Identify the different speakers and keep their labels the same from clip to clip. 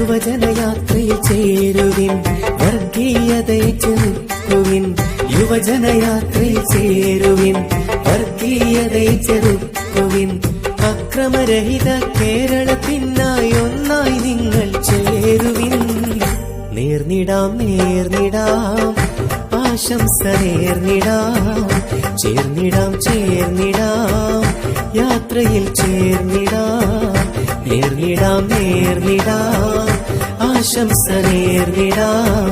Speaker 1: യുവജനയാത്രയിൽ ചേരുവിൻ, വർഗീയതയെ ചെറുക്കുവിൻ. യുവജനയാത്രയിൽ ചേരുവിൻ, വർഗീയതയെ ചെറുക്കുവിൻ. അക്രമരഹിത കേരളത്തിനായി ഒന്നായി നിങ്ങൾ ചേരുവിൻ. നേർന്നിടാം നേർന്നിടാം ആശംസ നേർന്നിടാം, ചേർന്നിടാം ചേർന്നിടാം യാത്രയിൽ ചേർന്നിടാം. നേർന്നിടാം നേർന്നിടാം ആശംസ നേർന്നിടാം,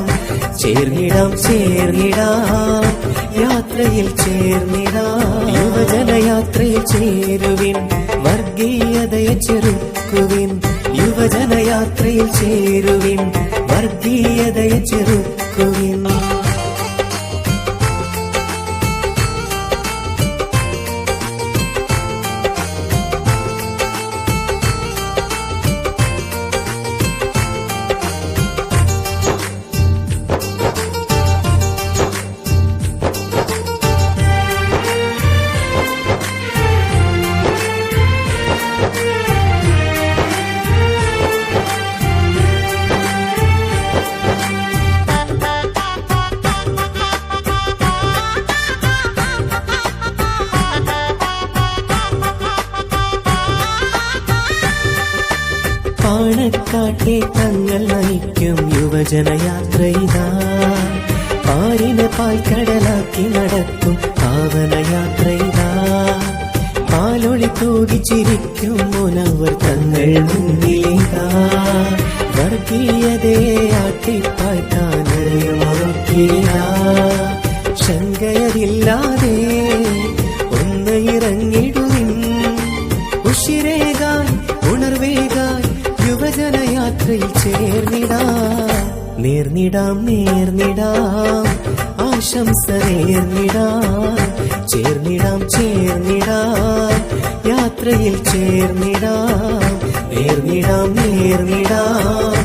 Speaker 1: ചേർന്നിടാം ചേർന്നിടാം യാത്രയിൽ ചേർന്നിടാം. യുവജനയാത്രയിൽ ചേരുവിൻ, വർഗീയതയെ ചെറുക്കുവിൻ. യുവജനയാത്രയിൽ ചേരുവിൻ, വർഗീയതയെ ചെറുക്കുവിൻ. പാണക്കാട്ടെ തങ്ങൾ നയിക്കും യുവജനയാത്രയിതാ, പാരിനെ പാൽക്കടലാക്കി നടത്തും പാവനയാത്രയിതാ. പാലൊളി തൂകി ചിരിക്കും മുനവർ തങ്ങൾ മുന്നിലിതാ, വർഗീയതയെ ആട്ടിപ്പാറ്റാനറിയുമൊക്കെയാ. ശങ്കയരില്ലാതെ ഒന്ന് ഇറങ്ങിടുവിൻ, ഉഷിരേകാൻ ഉണർവേകാൻ യുവജനയാത്രയിൽ ചേർന്നിടാം. നേർന്നിടാം നേർന്നിടാം ആശംസ നേർന്നിടാം, ചേർന്നിടാം ചേർന്നിടാം യാത്രയിൽ ചേർന്നിടാം. നേർന്നിടാം നേർന്നിടാം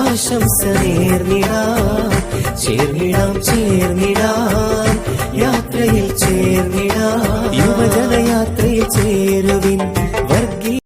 Speaker 1: ആശംസ നേർന്നിടാം, ചേർന്നിടാം ചേർന്നിടാം യാത്രയിൽ ചേർന്നിടാം. യുവജനയാത്രയിൽ ചേരുവിൻ,